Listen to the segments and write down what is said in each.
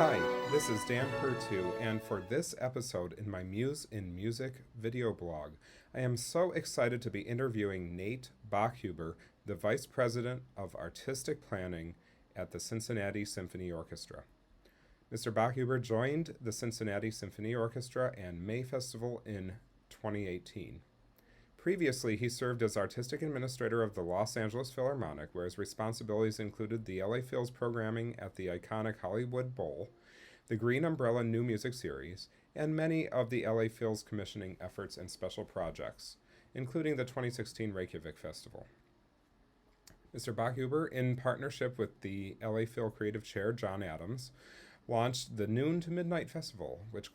Hi, this is Dan Pertu, and for this episode in my Muse in Music video blog, I am so excited to be interviewing Nate Bachhuber, the Vice President of Artistic Planning at the Cincinnati Symphony Orchestra. Mr. Bachhuber joined the Cincinnati Symphony Orchestra and May Festival in 2018. Previously, he served as artistic administrator of the Los Angeles Philharmonic, where his responsibilities included the LA Phil's programming at the iconic Hollywood Bowl, the Green Umbrella New Music Series, and many of the LA Phil's commissioning efforts and special projects, including the 2016 Reykjavik Festival. Mr. Bachhuber, in partnership with the LA Phil Creative Chair John Adams, launched the Noon to Midnight Festival, which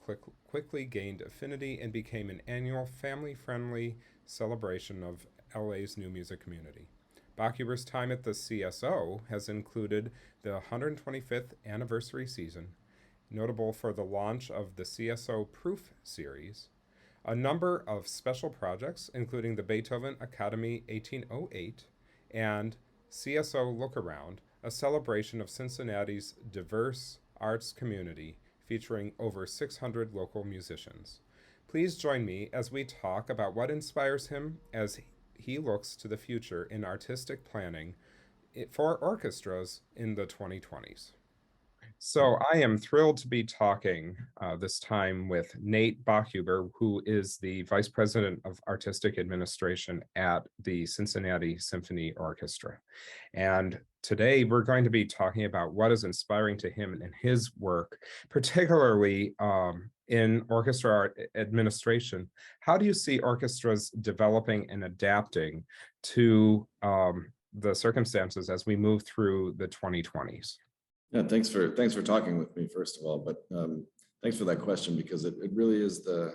quickly gained affinity and became an annual family-friendly celebration of LA's new music community. Bachhuber's time at the CSO has included the 125th anniversary season, notable for the launch of the CSO Proof series, a number of special projects, including the Beethoven Academy 1808 and CSO Look Around, a celebration of Cincinnati's diverse arts community featuring over 600 local musicians. Please join me as we talk about what inspires him as he looks to the future in artistic planning for orchestras in the 2020s. So I am thrilled to be talking this time with Nate Bachhuber, who is the Vice President of Artistic Administration at the Cincinnati Symphony Orchestra. And today we're going to be talking about what is inspiring to him in his work, particularly in orchestra administration. How do you see orchestras developing and adapting to the circumstances as we move through the 2020s? Yeah, thanks for talking with me, first of all, but thanks for that question, because it really is I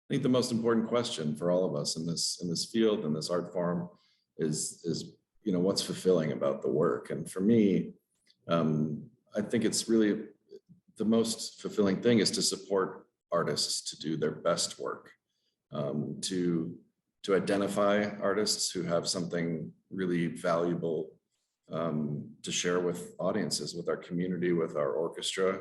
think the most important question for all of us in this field, in this art form, is what's fulfilling about the work. And for me, I think it's really the most fulfilling thing is to support artists to do their best work, to identify artists who have something really valuable to share with audiences, with our community, with our orchestra.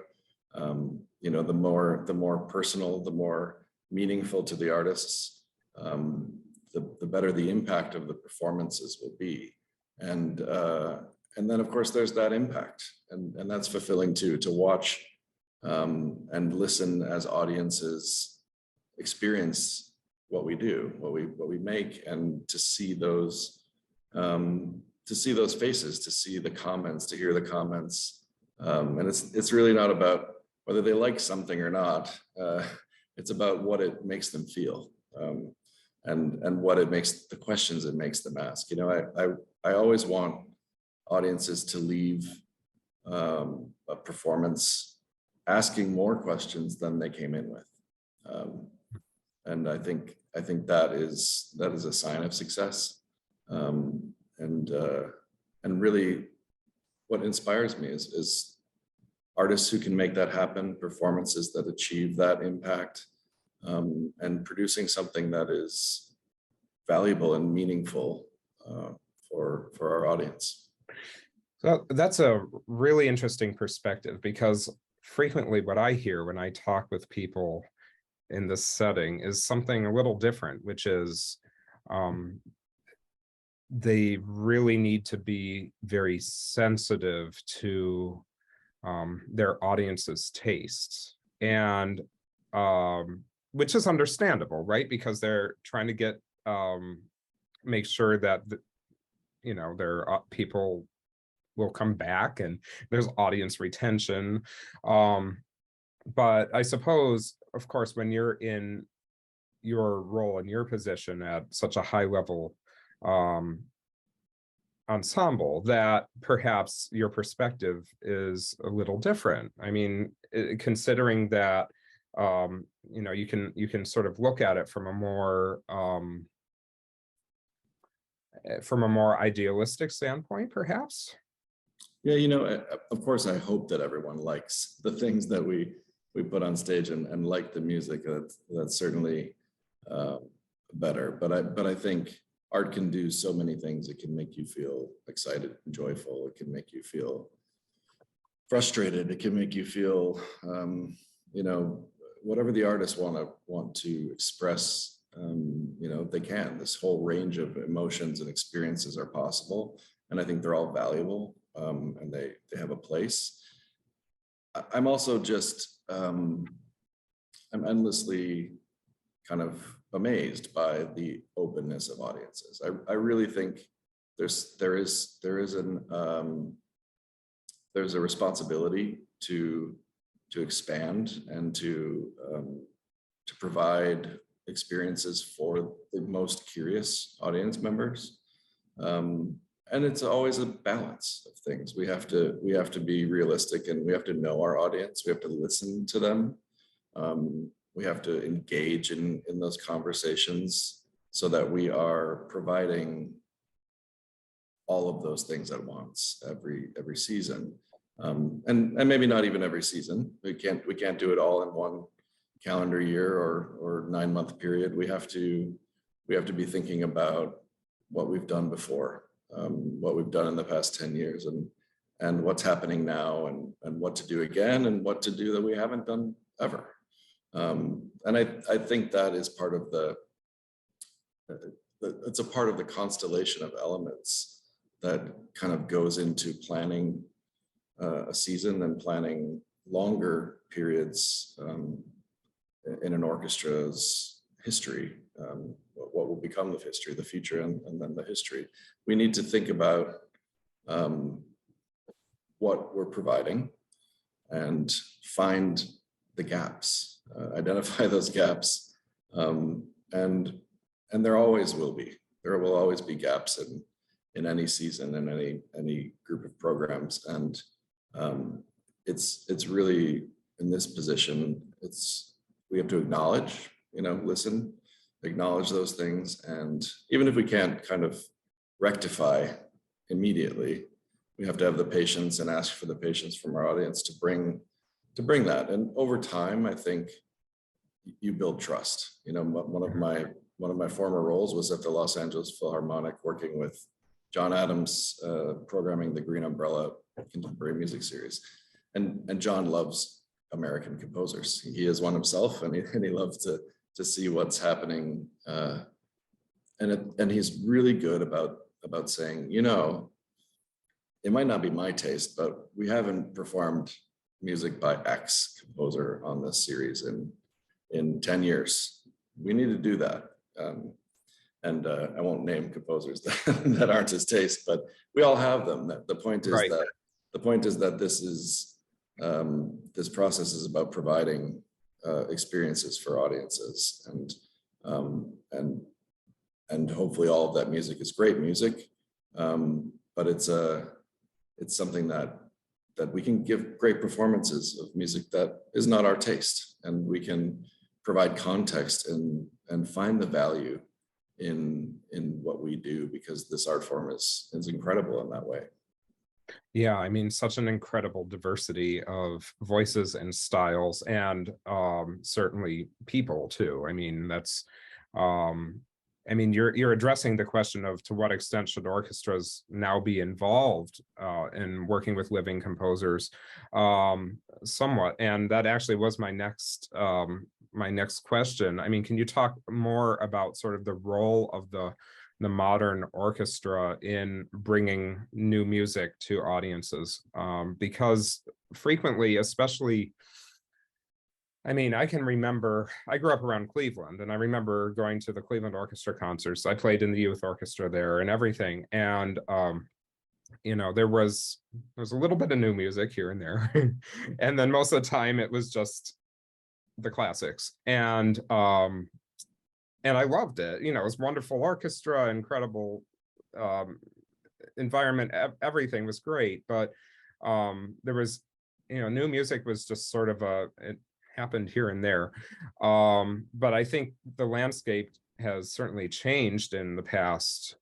The more personal, the more meaningful to the artists, the better the impact of the performances will be. And then of course there's that impact, and that's fulfilling too, to watch and listen as audiences experience what we do, what we make, and to see those faces, to see the comments, to hear the comments. And it's really not about whether they like something or not. It's about what it makes them feel, and what it makes, the questions it makes them ask. I always want audiences to leave a performance asking more questions than they came in with. And I think that is a sign of success. And really what inspires me is artists who can make that happen, performances that achieve that impact, and producing something that is valuable and meaningful for our audience. So that's a really interesting perspective, because frequently what I hear when I talk with people in this setting is something a little different, which is they really need to be very sensitive to their audience's tastes, and which is understandable, right? Because they're trying to make sure that their people will come back and there's audience retention. But I suppose, of course, when you're in your role and your position at such a high level ensemble, that perhaps your perspective is a little different. I mean, considering that you can sort of look at it from a more idealistic standpoint, perhaps. Yeah, of course, I hope that everyone likes the things that we put on stage and like the music. That's certainly better. But I think art can do so many things. It can make you feel excited and joyful. It can make you feel frustrated. It can make you feel, you know, whatever the artists want to express, you know, they can. This whole range of emotions and experiences are possible, and I think they're all valuable, and they have a place. I'm also just I'm endlessly kind of amazed by the openness of audiences. I really think there's a responsibility to expand and to provide experiences for the most curious audience members. And it's always a balance of things. We have to be realistic, and we have to know our audience. We have to listen to them. We have to engage in those conversations so that we are providing all of those things at once every season. And maybe not even every season. We can't do it all in one calendar year or 9-month period. We have to be thinking about what we've done before, what we've done in the past 10 years, and what's happening now, and what to do again, and what to do that we haven't done ever. And I think that is part of it's a part of the constellation of elements that kind of goes into planning a season and planning longer periods in an orchestra's history, what will become the history, the future, and then the history. We need to think about what we're providing and find the gaps, identify those gaps, and there always will be. There will always be gaps in any season, in any group of programs, and it's really in this position. We have to acknowledge, listen, acknowledge those things, and even if we can't kind of rectify immediately, we have to have the patience and ask for the patience from our audience to bring that. And over time, I think you build trust. One of my former roles was at the Los Angeles Philharmonic, working with John Adams, programming the Green Umbrella Contemporary Music Series. And John loves American composers. He is one himself, and he loves to see what's happening. And he's really good about saying, it might not be my taste, but we haven't performed music by X composer on this series in 10 years. We need to do that. And I won't name composers that aren't his taste, but we all have them. The point is Right. that this process is about providing experiences for audiences, and hopefully all of that music is great music, but it's something that we can give great performances of music that is not our taste, and we can provide context and find the value in what we do, because this art form is incredible in that way. Yeah, I mean, such an incredible diversity of voices and styles, and certainly people too. I mean, that's you're addressing the question of to what extent should orchestras now be involved in working with living composers, somewhat. And that actually was my next question. I mean, can you talk more about sort of the role of the modern orchestra in bringing new music to audiences? Because frequently, especially, I mean, I can remember, I grew up around Cleveland, and I remember going to the Cleveland Orchestra concerts. I played in the youth orchestra there and everything. And, there was a little bit of new music here and there. And then most of the time it was just the classics. And I loved it. It was wonderful orchestra, incredible environment. Everything was great. But there was, new music was just sort of it happened here and there. But I think the landscape has certainly changed in the past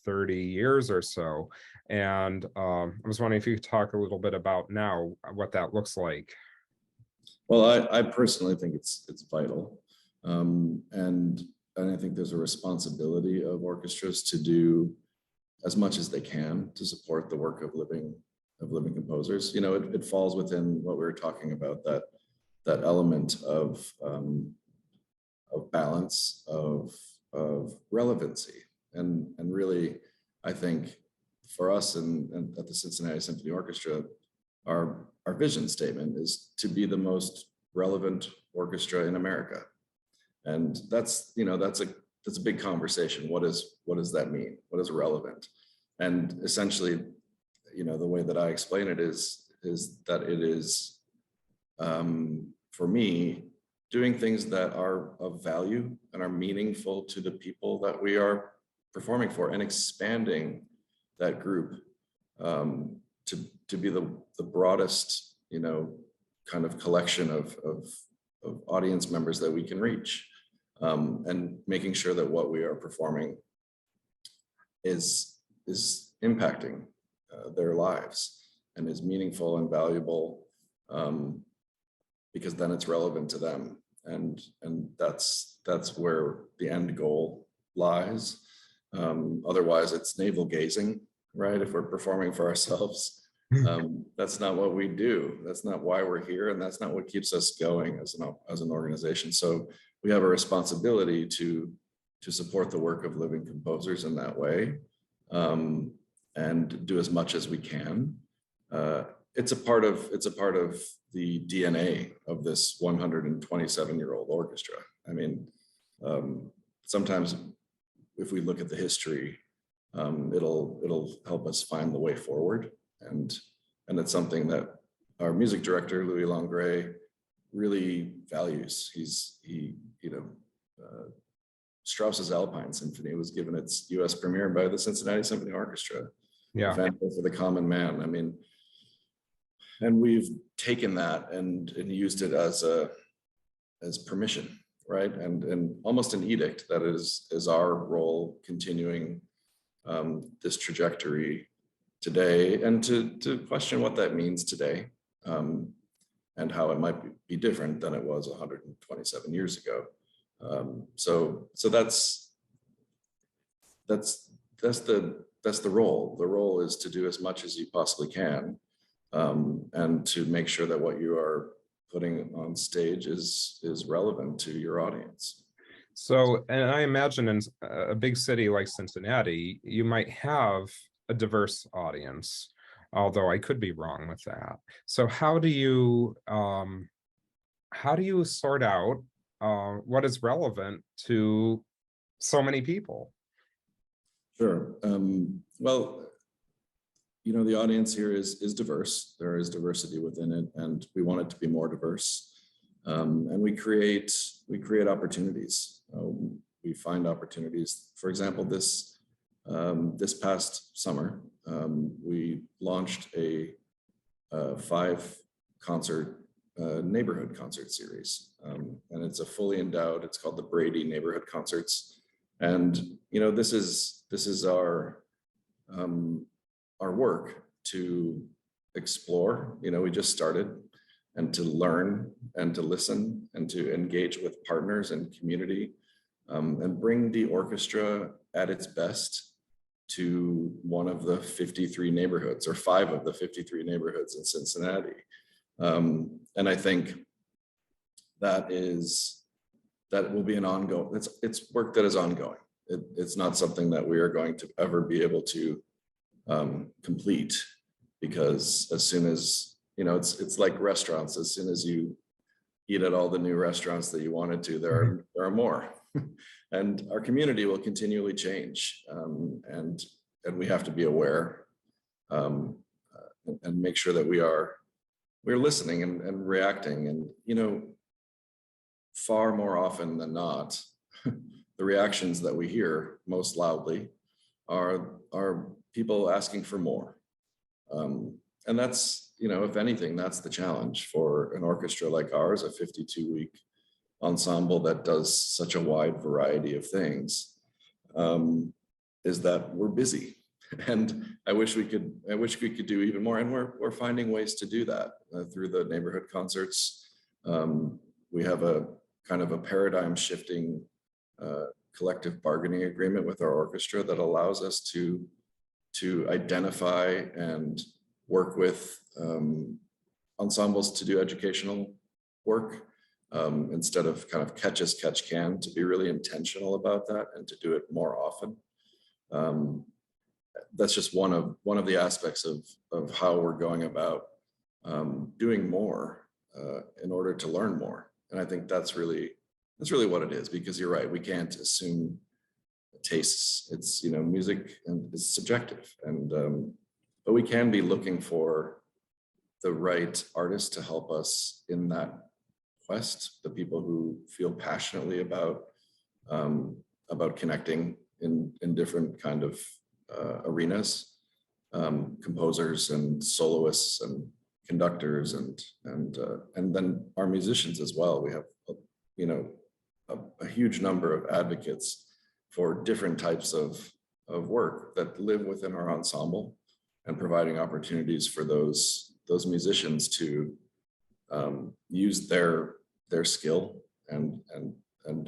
30 years or so. And I was wondering if you could talk a little bit about now what that looks like. Well, I personally think it's vital. And I think there's a responsibility of orchestras to do as much as they can to support the work of living living composers. You know, it falls within what we were talking about, that element of balance, of relevancy, and really, I think for us and at the Cincinnati Symphony Orchestra, our vision statement is to be the most relevant orchestra in America, and that's a big conversation. What does that mean? What is relevant? And essentially, the way that I explain it is that it is, for me, doing things that are of value and are meaningful to the people that we are performing for, and expanding that group to be the broadest, kind of collection of audience members that we can reach, and making sure that what we are performing is impacting their lives and is meaningful and valuable, because then it's relevant to them, and that's where the end goal lies. Otherwise, it's navel gazing, right? If we're performing for ourselves, that's not what we do. That's not why we're here, and that's not what keeps us going as an organization. So we have a responsibility to support the work of living composers in that way, and do as much as we can. It's a part of the DNA of this 127-year-old orchestra. I mean, sometimes if we look at the history, it'll help us find the way forward, and it's something that our music director Louis Langray really values. Strauss's Alpine Symphony was given its U.S. premiere by the Cincinnati Symphony Orchestra. Yeah. Fanfare for the Common Man. I mean, and we've taken that and used it as permission, right? And almost an edict that is our role continuing this trajectory today, and to question what that means today, and how it might be different than it was 127 years ago. So that's the role. The role is to do as much as you possibly can, and to make sure that what you are putting on stage is relevant to your audience. So, and I imagine in a big city like Cincinnati, you might have a diverse audience, although I could be wrong with that. So how do you sort out what is relevant to so many people? Sure. Well, the audience here is diverse. There is diversity within it, and we want it to be more diverse. And we create opportunities. We find opportunities. For example, this past summer, we launched a 5-concert neighborhood concert series, and it's a fully endowed. It's called the Brady Neighborhood Concerts, and this is our work to explore. We just started, and to learn and to listen and to engage with partners and community, and bring the orchestra at its best to one of the 53 neighborhoods, or 5 of the 53 neighborhoods in Cincinnati. And I think that will be an ongoing, it's work that is ongoing. It's not something that we are going to ever be able to complete, because as soon as, it's like restaurants. As soon as you eat at all the new restaurants that you wanted to, there are more. And our community will continually change, and we have to be aware, and make sure that we're listening and reacting. And far more often than not, the reactions that we hear most loudly are people asking for more. And that's, if anything, that's the challenge for an orchestra like ours, a 52-week ensemble that does such a wide variety of things, is that we're busy. And I wish we could do even more. And we're finding ways to do that through the neighborhood concerts. We have a kind of a paradigm shifting collective bargaining agreement with our orchestra that allows us to identify and work with ensembles to do educational work, instead of kind of catch as catch can, to be really intentional about that and to do it more often. That's just one of the aspects of how we're going about doing more in order to learn more. And I think that's really what it is, because you're right, we can't assume tastes. It's, music is subjective, and but we can be looking for the right artist to help us in that quest, the people who feel passionately about connecting in different kind of arenas, composers and soloists and conductors and then our musicians as well. We have a huge number of advocates for different types of work that live within our ensemble, and providing opportunities for those musicians to use their skill and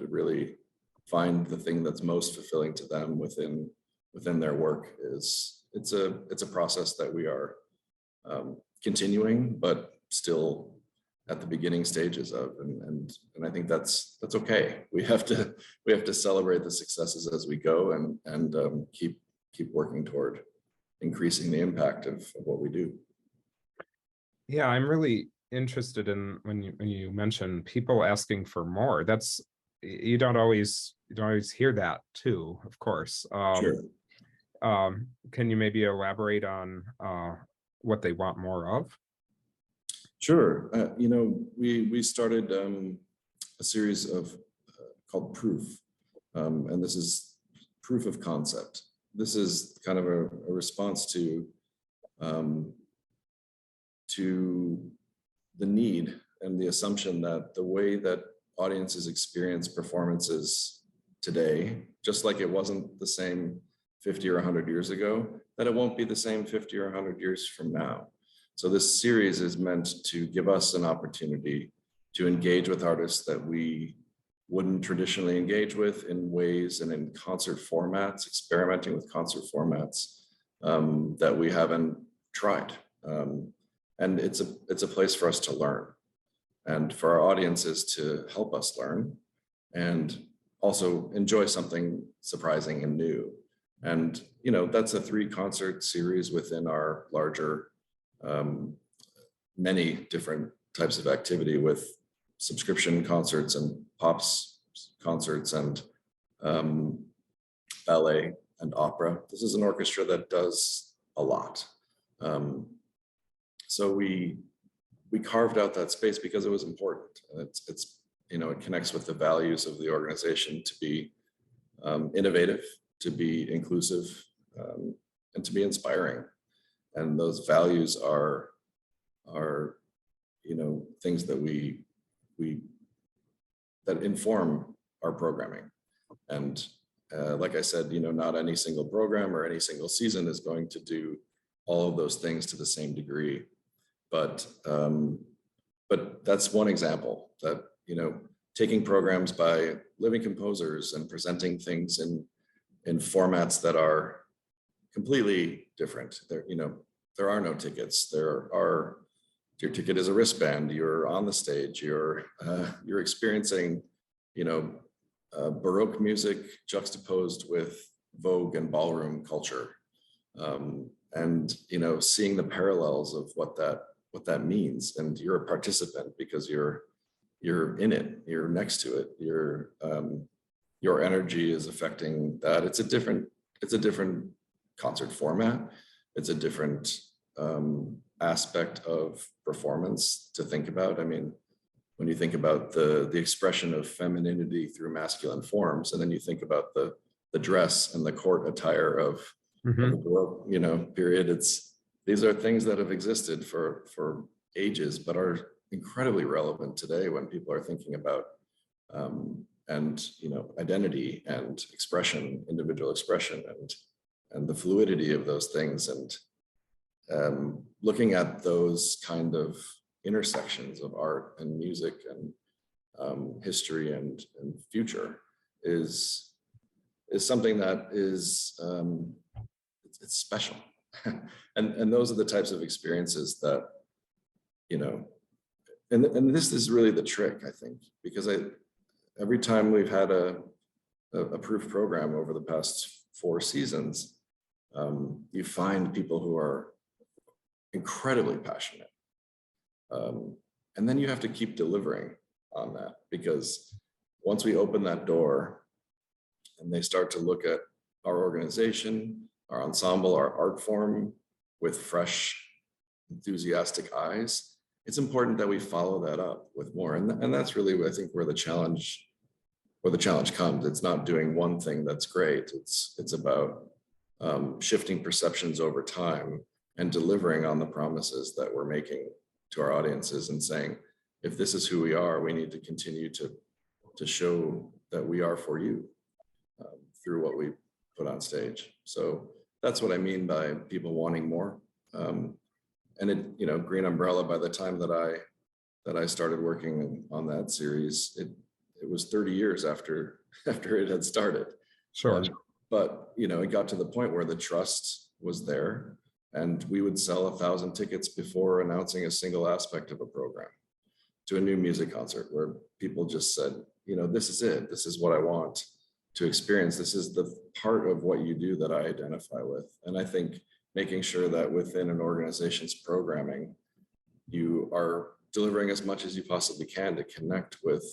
really find the thing that's most fulfilling to them within their work. It's a process that we are continuing, but still at the beginning stages of, and I think that's okay. We have to celebrate the successes as we go, and keep working toward increasing the impact of what we do. Yeah, I'm really interested in when you mention people asking for more. That's, you don't always hear that too, of course. Sure. Can you maybe elaborate on what they want more of? Sure. We started a series of called Proof, and this is proof of concept. This is kind of a response to the need and the assumption that the way that audiences experience performances today, just like it wasn't the same 50 or 100 years ago, that it won't be the same 50 or 100 years from now. So this series is meant to give us an opportunity to engage with artists that we wouldn't traditionally engage with in ways and in concert formats, experimenting with concert formats that we haven't tried. And it's a place for us to learn, and for our audiences to help us learn and also enjoy something surprising and new. And that's a 3-concert series within our larger many different types of activity, with subscription concerts and pops concerts and ballet and opera. This is an orchestra that does a lot. So we carved out that space because it was important. It's it connects with the values of the organization to be innovative, to be inclusive, and to be inspiring. And those values are things that we that inform our programming. And like I said, not any single program or any single season is going to do all of those things to the same degree. But that's one example, that taking programs by living composers and presenting things in formats that are completely different. There are no tickets. Your ticket is a wristband. You're on the stage. You're experiencing Baroque music juxtaposed with Vogue and ballroom culture, and seeing the parallels of what that means. And you're a participant because you're in it. You're next to it. Your energy is affecting that. It's a different concert format. It's a different aspect of performance to think about. I mean, when you think about the expression of femininity through masculine forms, and then you think about the dress and the court attire of the Baroque, period. These are things that have existed for ages, but are incredibly relevant today when people are thinking about identity and expression, individual expression, and the fluidity of those things. And looking at those kind of intersections of art and music and history and future is something that is it's special. And those are the types of experiences that, you know, and this is really the trick, I think, because every time we've had a proof program over the past 4 seasons, you find people who are incredibly passionate. And then you have to keep delivering on that, because once we open that door and they start to look at our organization, our ensemble, our art form with fresh, enthusiastic eyes, it's important that we follow that up with more. And that's really, I think, where the challenge comes. It's not doing one thing that's great. It's about shifting perceptions over time and delivering on the promises that we're making to our audiences, and saying, if this is who we are, we need to continue to show that we are for you through what we put on stage. So that's what I mean by people wanting more. And it, you know, Green Umbrella, by the time that I started working on that series, it was 30 years after it had started. Sure. But, you know, it got to the point where the trust was there, and we would sell 1,000 tickets before announcing a single aspect of a program to a new music concert, where people just said, you know, this is it. This is what I want to experience. This is the part of what you do that I identify with. And I think making sure that within an organization's programming, you are delivering as much as you possibly can to connect with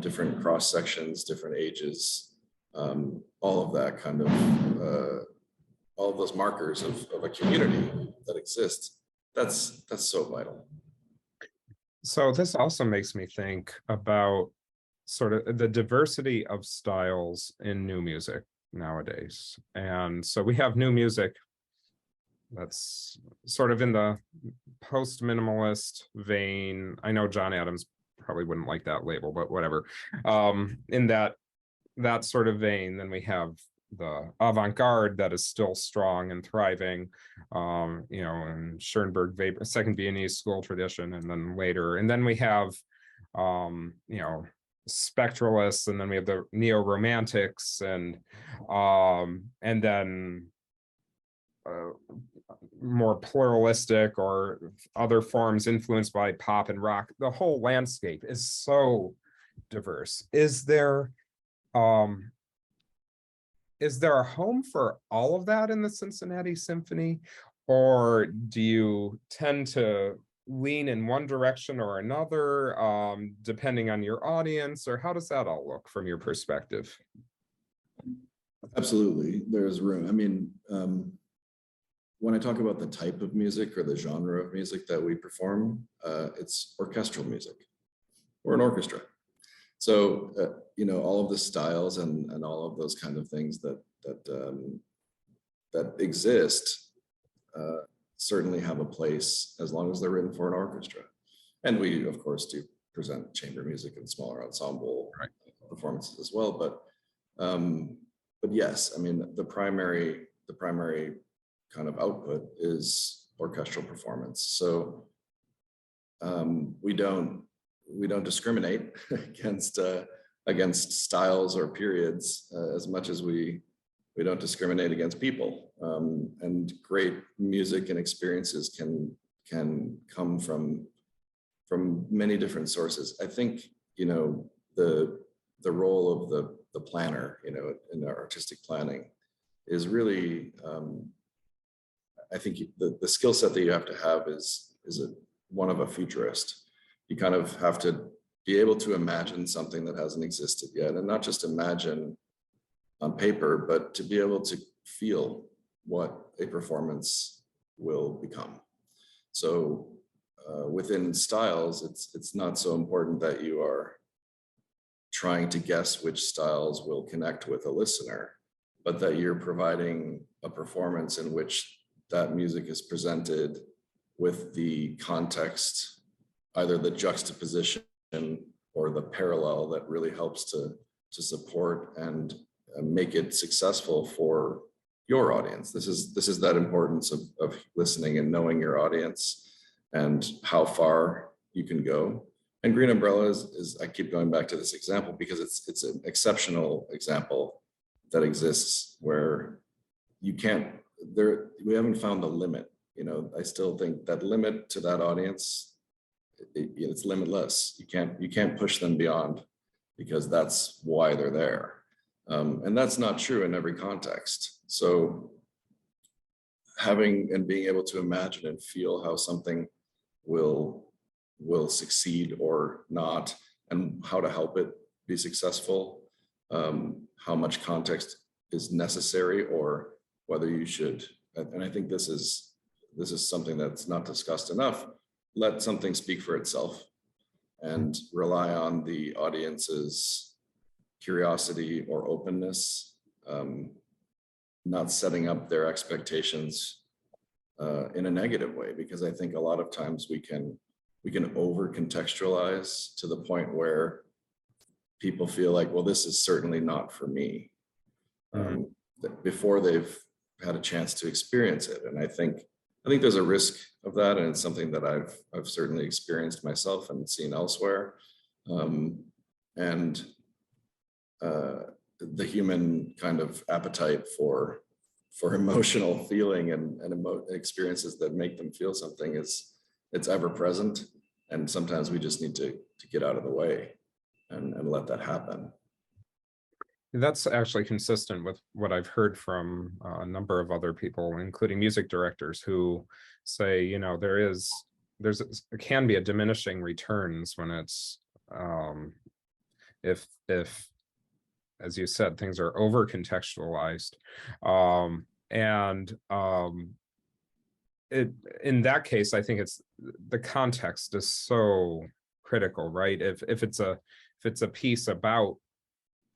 different cross sections, different ages, all of that kind of, all of those markers of a community that exists. That's so vital. So this also makes me think about sort of the diversity of styles in new music nowadays. And so we have new music that's sort of in the post-minimalist vein. I know John Adams probably wouldn't like that label, but whatever. In that sort of vein, then we have the avant-garde that is still strong and thriving, you know, and Schoenberg, Weber, second Viennese school tradition, and then later. And then we have, you know, spectralists, and then we have the neo-romantics, and then more pluralistic or other forms influenced by pop and rock. The whole landscape is so diverse. Is there a home for all of that in the Cincinnati Symphony, or do you tend to lean in one direction or another, depending on your audience, or how does that all look from your perspective? Absolutely, there's room. I mean, when I talk about the type of music or the genre of music that we perform, it's orchestral music. We're an orchestra. So, you know, all of the styles and all of those kind of things that exist certainly have a place as long as they're written for an orchestra. And we, of course, do present chamber music and smaller ensemble performances as well. But yes, I mean, the primary kind of output is orchestral performance. So we don't discriminate against styles or periods as much as we don't discriminate against people. And great music and experiences can come from many different sources. I think, you know, the role of the planner, you know, in our artistic planning is really, I think the skill set that you have to have is one of a futurist. You kind of have to be able to imagine something that hasn't existed yet, and not just imagine on paper, but to be able to feel what a performance will become. So within styles, it's not so important that you are trying to guess which styles will connect with a listener, but that you're providing a performance in which that music is presented with the context, either the juxtaposition or the parallel that really helps to support and make it successful for your audience. This is that importance of listening and knowing your audience and how far you can go. And Green Umbrella is I keep going back to this example because it's an exceptional example that exists where you can't we haven't found the limit. I still think that limit to that audience, it's limitless. You can't push them beyond, because that's why they're there. And that's not true in every context. So having and being able to imagine and feel how something will succeed or not, and how to help it be successful, how much context is necessary, or whether you should, and I think this is something that's not discussed enough, let something speak for itself and rely on the audience's curiosity or openness, not setting up their expectations in a negative way, because I think a lot of times we can over contextualize to the point where people feel like, well, this is certainly not for me, before they've had a chance to experience it. And I think there's a risk of that, and it's something that I've certainly experienced myself and seen elsewhere. And the human kind of appetite for emotional feeling and experiences that make them feel something it's ever present. And sometimes we just need to get out of the way and let that happen. That's actually consistent with what I've heard from a number of other people, including music directors, who say, there can be a diminishing returns when it's if as you said, things are over contextualized, in that case, I think it's the context is so critical, right? If it's a piece about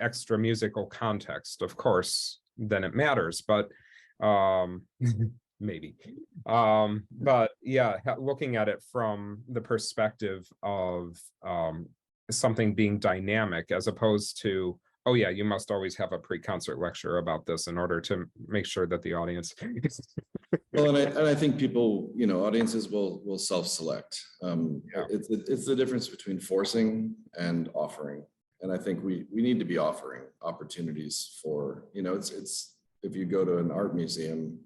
extra musical context, of course, then it matters, but maybe. But yeah, looking at it from the perspective of something being dynamic, as opposed to, oh yeah, you must always have a pre-concert lecture about this in order to make sure that the audience. Well, and I think people, audiences will self-select. It's the difference between forcing and offering. And I think we need to be offering opportunities for, it's if you go to an art museum,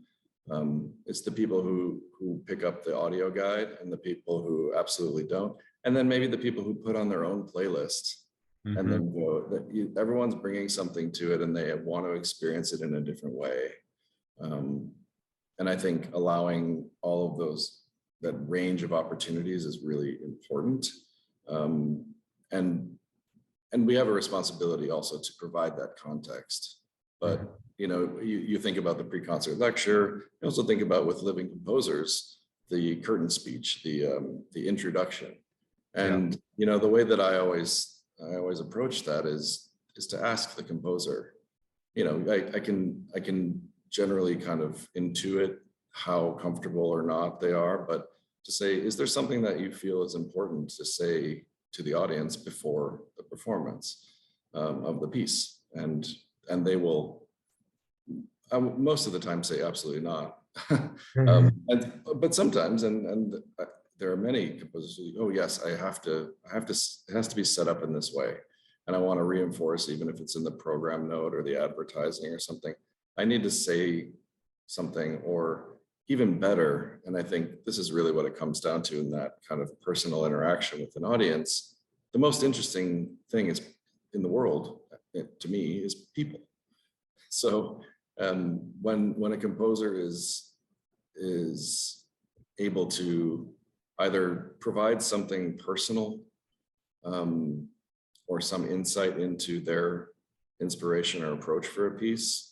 it's the people who pick up the audio guide and the people who absolutely don't. And then maybe the people who put on their own playlist. Mm-hmm. And then go, everyone's bringing something to it, and they want to experience it in a different way. And I think allowing all of that range of opportunities is really important. And we have a responsibility also to provide that context. But, you think about the pre-concert lecture, you also think about with living composers, the curtain speech, the introduction. And, the way that I always approach that is to ask the composer. I can generally kind of intuit how comfortable or not they are, but to say, is there something that you feel is important to say to the audience before the performance of the piece? And they will most of the time say absolutely not. But sometimes, and there are many composers who, oh yes, it has to be set up in this way. And I want to reinforce, even if it's in the program note or the advertising or something, I need to say something, or even better. And I think this is really what it comes down to in that kind of personal interaction with an audience. The most interesting thing is in the world, to me, is people. So when a composer is able to either provide something personal or some insight into their inspiration or approach for a piece,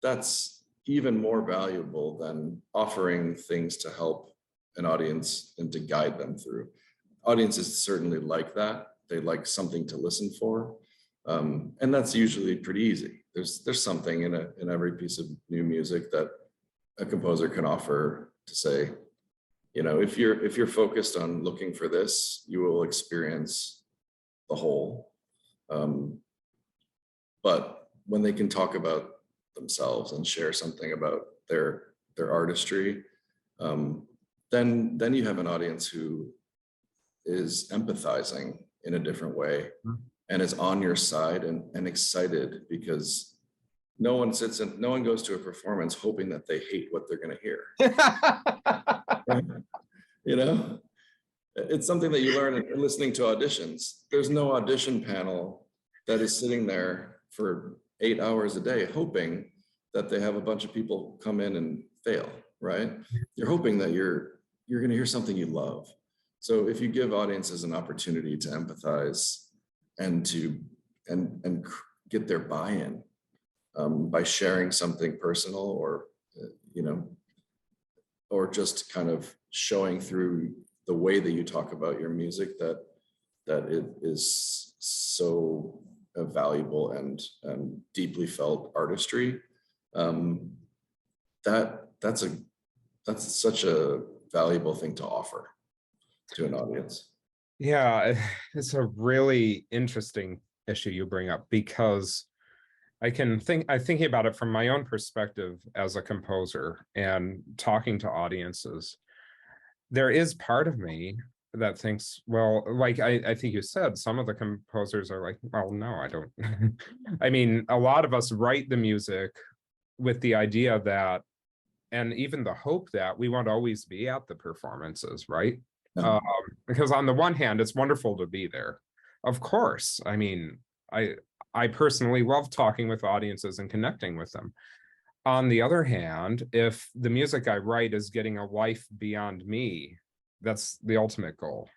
that's even more valuable than offering things to help an audience and to guide them through. Audiences certainly like that. They like something to listen for. And that's usually pretty easy. There's something in every piece of new music that a composer can offer to say, if you're focused on looking for this, you will experience the whole. But when they can talk about themselves and share something about their artistry, then you have an audience who is empathizing in a different way and is on your side and excited because no one sits and no one goes to a performance hoping that they hate what they're going to hear. Right? You know, it's something that you learn in listening to auditions. There's no audition panel that is sitting there for 8 hours a day hoping that they have a bunch of people come in and fail, right? You're hoping that you're going to hear something you love. So if you give audiences an opportunity to empathize and to get their buy-in by sharing something personal, or you know, or just kind of showing through the way that you talk about your music that it is so valuable and deeply felt artistry. That's such a valuable thing to offer to an audience. Yeah, it's a really interesting issue you bring up, because I'm thinking about it from my own perspective as a composer and talking to audiences. There is part of me that thinks, well, like I think you said, some of the composers are like, well, no, I don't. I mean, a lot of us write the music with the idea that, and even the hope that we won't always be at the performances, right? Yeah. Because on the one hand, it's wonderful to be there. Of course, I mean, I personally love talking with audiences and connecting with them. On the other hand, if the music I write is getting a life beyond me, that's the ultimate goal,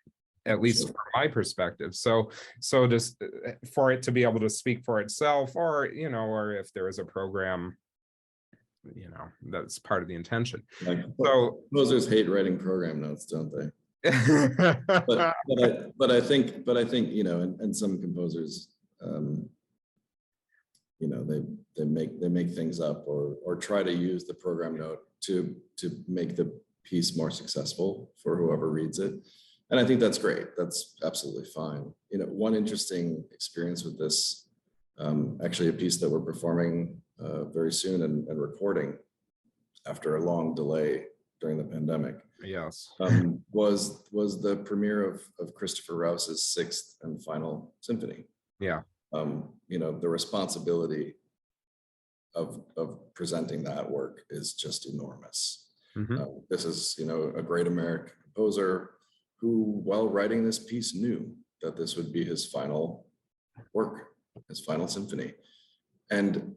at least Sure. from my perspective. So just for it to be able to speak for itself, or, you know, or if there is a program, you know, that's part of the intention. Like, So composers hate writing program notes, don't they? But I think, you know, and some composers, you know, they make things up, or try to use the program note to make the piece more successful for whoever reads it. And I think that's great. That's absolutely fine. You know, one interesting experience with this, actually a piece that we're performing very soon and recording after a long delay during the pandemic. Yes. Was the premiere of Christopher Rouse's 6th and final symphony. Yeah. You know, the responsibility of presenting that work is just enormous. This is, you know, a great American composer who, while writing this piece, knew that this would be his final work, his final symphony. And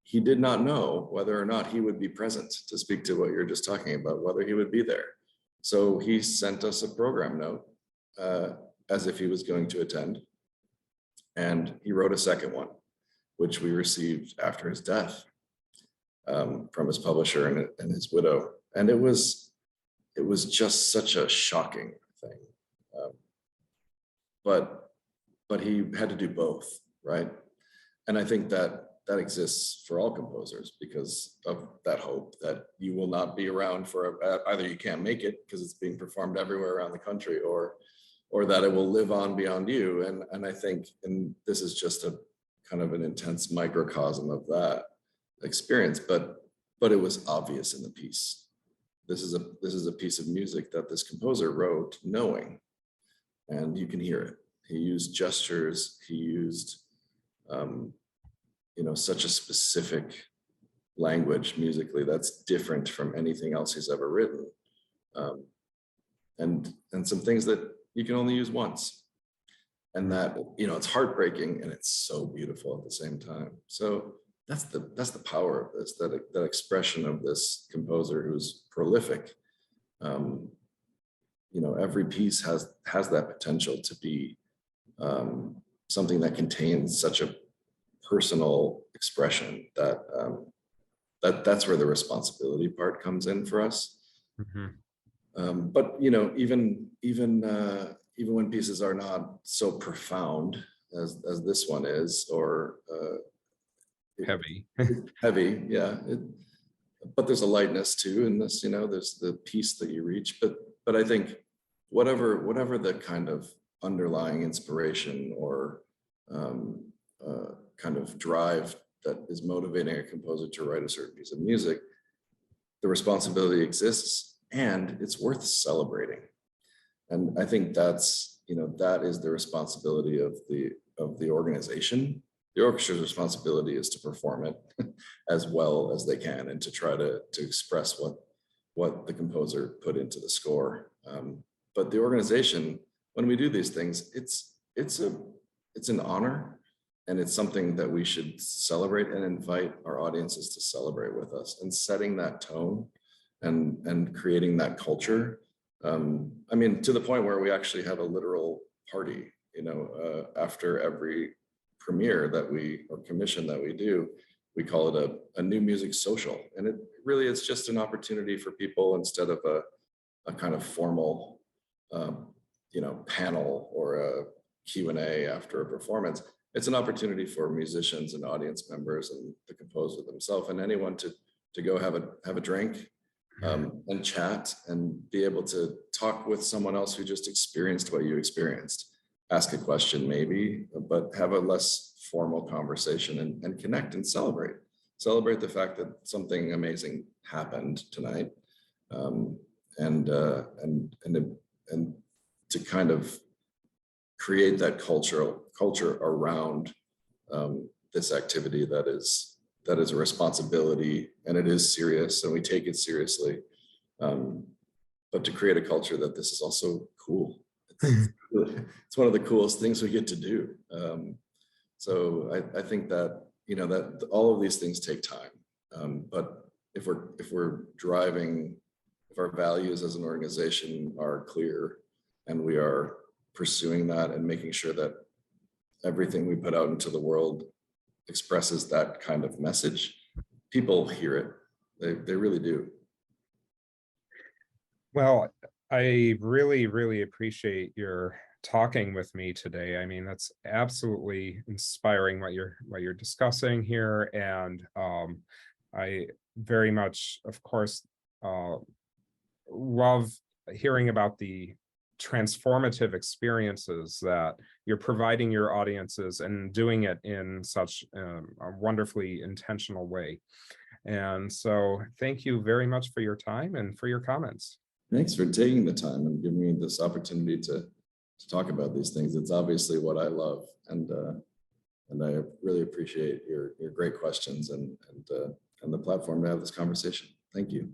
he did not know whether or not he would be present to speak to what you're just talking about, whether he would be there. So he sent us a program note as if he was going to attend. And he wrote a second one, which we received after his death from his publisher and his widow. And it was just such a shocking thing. But he had to do both, right? And I think that exists for all composers because of that hope that you will not be around for either you can't make it because it's being performed everywhere around the country, or that it will live on beyond you. And I think, and this is just a kind of an intense microcosm of that experience, but it was obvious in the piece. This is a piece of music that this composer wrote knowing, and you can hear it. He used gestures, he used you know, such a specific language musically that's different from anything else he's ever written, and some things that you can only use once, and that, you know, it's heartbreaking and it's so beautiful at the same time. So that's the power of this, that expression of this composer who's prolific. You know, every piece has that potential to be something that contains such a personal expression that's where the responsibility part comes in for us. But you know, even when pieces are not so profound as this one is, or heavy, yeah, but there's a lightness too in this. You know, there's the peace that you reach, but I think whatever the kind of underlying inspiration or kind of drive that is motivating a composer to write a certain piece of music, the responsibility exists and it's worth celebrating. And I think that's, you know, that is the responsibility of the organization the orchestra's responsibility is to perform it as well as they can and to try to express what the composer put into the score. But the organization, when we do these things, it's an honor, and it's something that we should celebrate and invite our audiences to celebrate with us, and setting that tone and creating that culture. I mean, to the point where we actually have a literal party, after every premiere or commission that we do. We call it a new music social. And it really is just an opportunity for people, instead of a kind of formal, panel or a Q&A after a performance. It's an opportunity for musicians and audience members and the composer themselves and anyone to go have a drink, and chat and be able to talk with someone else who just experienced what you experienced. Ask a question maybe, but have a less formal conversation and connect and celebrate the fact that something amazing happened tonight, and to kind of create that culture around this activity that is a responsibility, and it is serious, and we take it seriously. But to create a culture that this is also cool. It's one of the coolest things we get to do. So I think that that all of these things take time. But if our values as an organization are clear, and we are pursuing that and making sure that everything we put out into the world expresses that kind of message, people hear it. They really do. Well, I really, really appreciate your talking with me today. I mean, that's absolutely inspiring what you're discussing here, and I very much, of course, love hearing about the transformative experiences that you're providing your audiences, and doing it in such a wonderfully intentional way. And so thank you very much for your time and for your comments. Thanks for taking the time and giving me this opportunity to talk about these things. It's obviously what I love, and I really appreciate your great questions and the platform to have this conversation. Thank you.